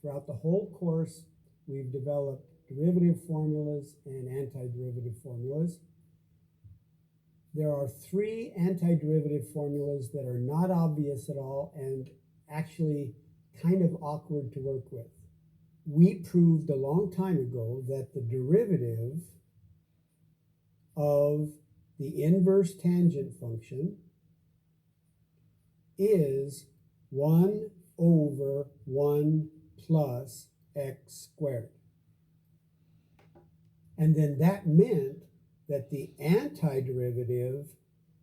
Throughout the whole course, we've developed derivative formulas and antiderivative formulas. There are three antiderivative formulas that are not obvious at all and actually kind of awkward to work with. We proved a long time ago that the derivative of the inverse tangent function is 1 over 1 plus x squared. And then that meant that the antiderivative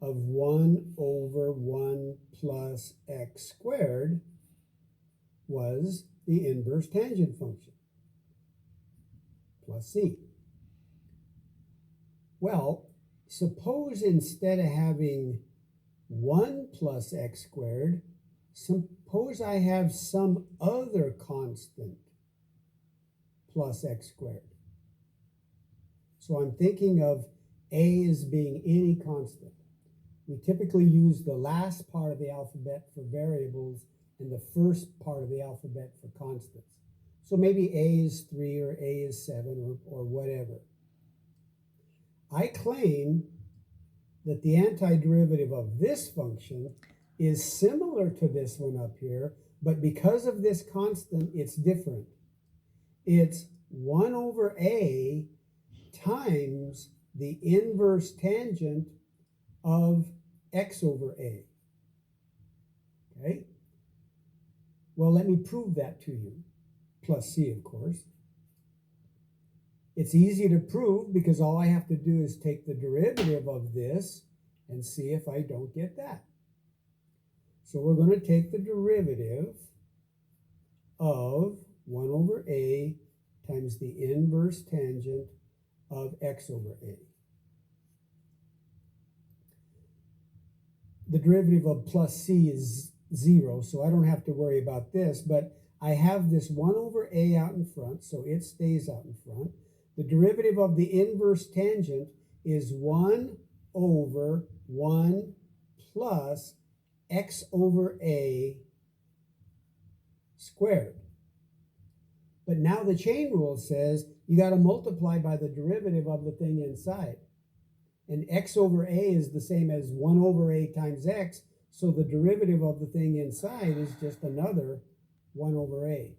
of 1 over 1 plus x squared was the inverse tangent function, plus c. Well, suppose instead of having 1 plus x squared, suppose I have some other constant plus x squared. So I'm thinking of a as being any constant. We typically use the last part of the alphabet for variables and the first part of the alphabet for constants. So maybe a is 3 or a is 7 or whatever. I claim that the antiderivative of this function is similar to this one up here, but because of this constant, it's different. It's 1 over a times the inverse tangent of x over a. Okay? Well, let me prove that to you, plus c, of course. It's easy to prove because all I have to do is take the derivative of this and see if I don't get that. So we're going to take the derivative of 1 over a times the inverse tangent of x over a. The derivative of plus c is 0, so I don't have to worry about this, but I have this 1 over a out in front, so it stays out in front. The derivative of the inverse tangent is 1 over 1 plus x over a squared. But now the chain rule says you got to multiply by the derivative of the thing inside. And x over a is the same as 1 over a times x, so the derivative of the thing inside is just another 1 over a.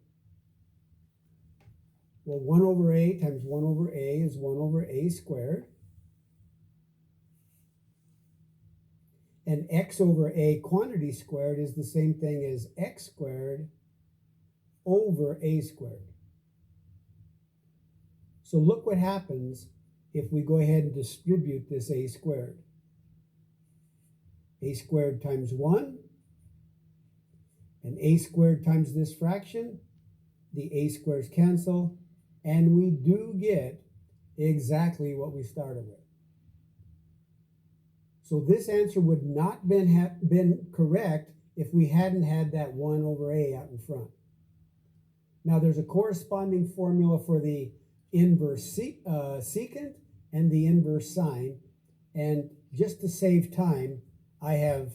Well, 1 over a times 1 over a is 1 over a squared. And x over a quantity squared is the same thing as x squared over a squared. So look what happens if we go ahead and distribute this a squared. A squared times 1, and a squared times this fraction, the a squares cancel, and we do get exactly what we started with. So this answer would not been correct if we hadn't had that 1 over a out in front. Now there's a corresponding formula for the inverse secant and the inverse sine, and just to save time, I have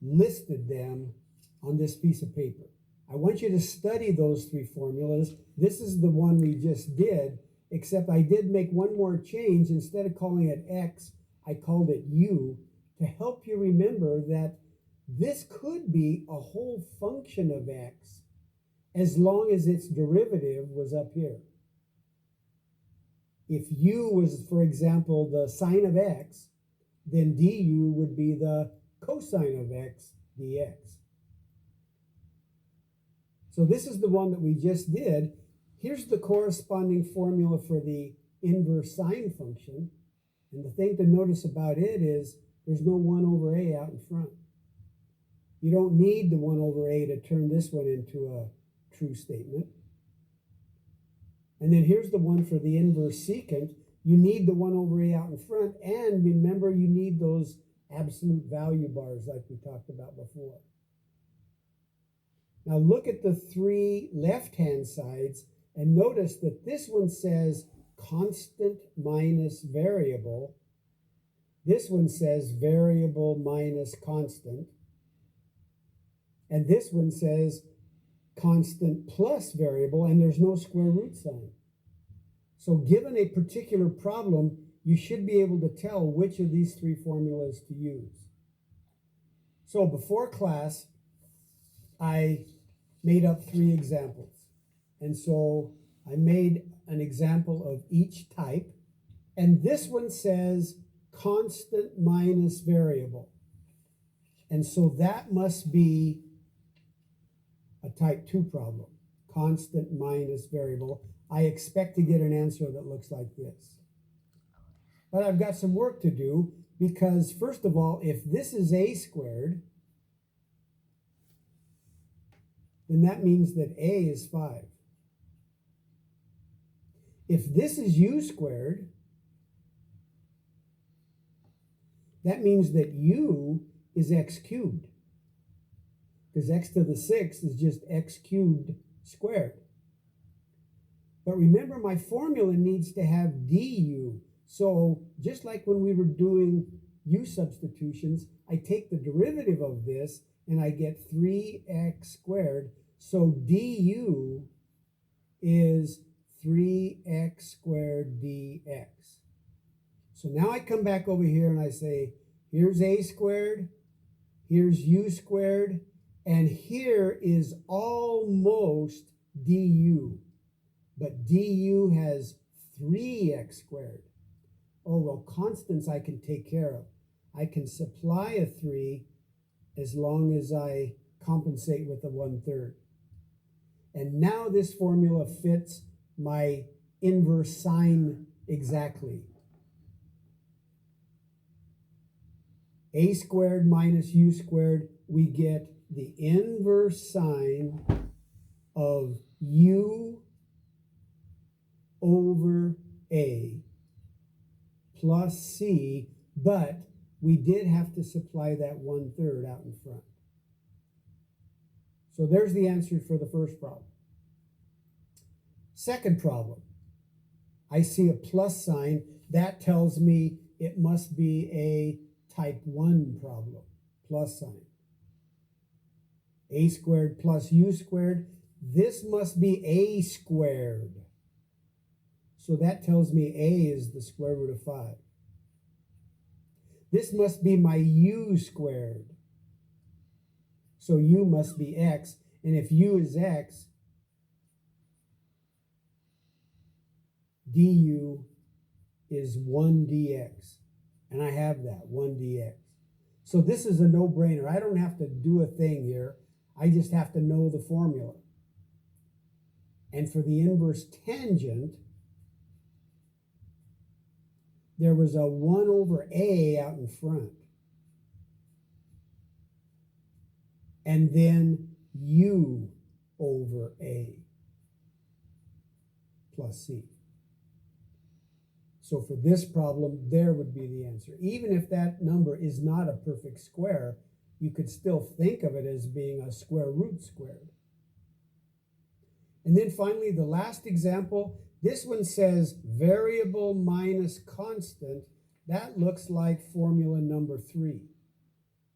listed them on this piece of paper. I want you to study those three formulas. This is the one we just did, except I did make one more change. Instead of calling it x, I called it u, to help you remember that this could be a whole function of x as long as its derivative was up here. If u was, for example, the sine of x, then du would be the cosine of x dx. So this is the one that we just did. Here's the corresponding formula for the inverse sine function. And the thing to notice about it is there's no 1 over a out in front. You don't need the 1 over a to turn this one into a true statement. And then here's the one for the inverse secant. You need the 1 over a out in front, and remember you need those absolute value bars like we talked about before. Now look at the three left-hand sides and notice that this one says constant minus variable. This one says variable minus constant. And this one says constant plus variable, and there's no square root sign. So given a particular problem, you should be able to tell which of these three formulas to use. So before class, I made up 3 examples. And so I made an example of each type. And this one says constant minus variable. And so that must be a type 2 problem, constant minus variable. I expect to get an answer that looks like this. But I've got some work to do because, first of all, if this is a squared, then that means that a is 5. If this is u squared, that means that u is x cubed, because x to the 6 is just x cubed squared. But remember, my formula needs to have du. So just like when we were doing u substitutions, I take the derivative of this and I get 3x squared. So du is 3x squared dx. So now I come back over here and I say, here's a squared, here's u squared, and here is almost du. But du has 3x squared. Oh, well, constants I can take care of. I can supply a 3 as long as I compensate with a 1/3. And now this formula fits my inverse sine exactly. A squared minus u squared, we get the inverse sine of u over a plus c, but we did have to supply that 1/3 out in front. So there's the answer for the first problem. Second problem, I see a plus sign. That tells me it must be a type 1 problem, plus sign. A squared plus u squared, this must be a squared. So that tells me a is the square root of 5. This must be my u squared. So u must be x, and if u is x, du is 1 dx. And I have that, 1 dx. So this is a no-brainer. I don't have to do a thing here. I just have to know the formula. And for the inverse tangent, there was a 1 over a out in front. And then u over a plus c. So for this problem, there would be the answer. Even if that number is not a perfect square, you could still think of it as being a square root squared. And then finally, the last example, this one says variable minus constant. That looks like formula number 3.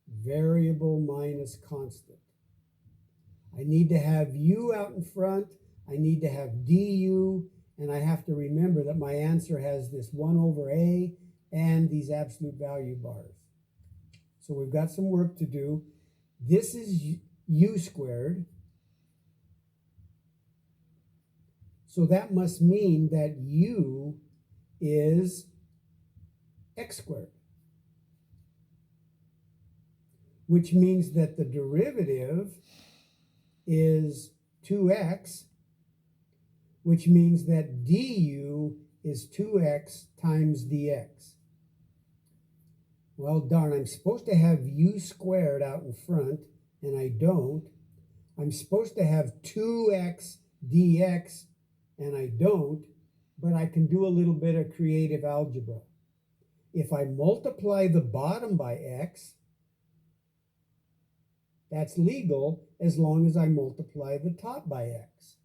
Variable minus constant. I need to have u out in front. I need to have du. And I have to remember that my answer has this 1 over a and these absolute value bars. So we've got some work to do. This is u squared. So that must mean that u is x squared, which means that the derivative is 2x, which means that du is 2x times dx. Well, darn, I'm supposed to have u squared out in front, and I don't. I'm supposed to have 2x dx, and I don't, but I can do a little bit of creative algebra. If I multiply the bottom by x, that's legal as long as I multiply the top by x.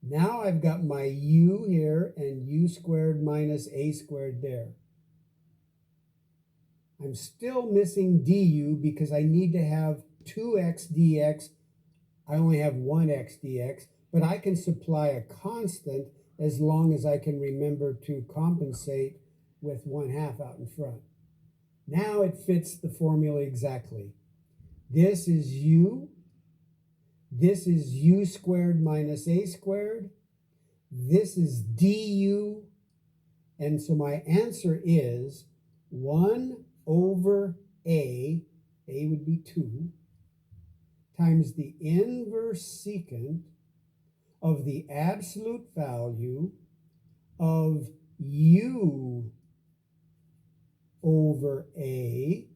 Now I've got my u here and u squared minus a squared there. I'm still missing du because I need to have 2x dx I only have one x dx, but I can supply a constant as long as I can remember to compensate with 1/2 out in front. Now it fits the formula exactly. This is u. This is u squared minus a squared. This is du. And so my answer is 1 over a would be 2, times the inverse secant of the absolute value of u over a,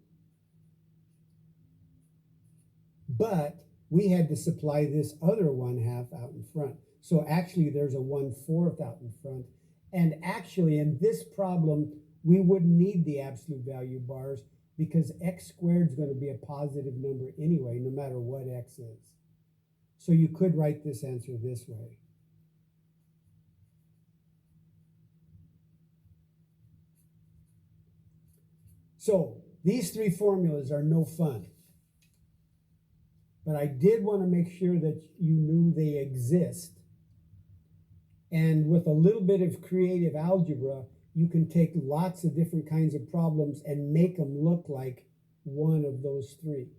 but we had to supply this other 1/2 out in front. So actually there's a 1/4 out in front. And actually in this problem, we wouldn't need the absolute value bars because x squared is going to be a positive number anyway, no matter what x is. So you could write this answer this way. So these three formulas are no fun. But I did want to make sure that you knew they exist. And with a little bit of creative algebra, you can take lots of different kinds of problems and make them look like one of those three.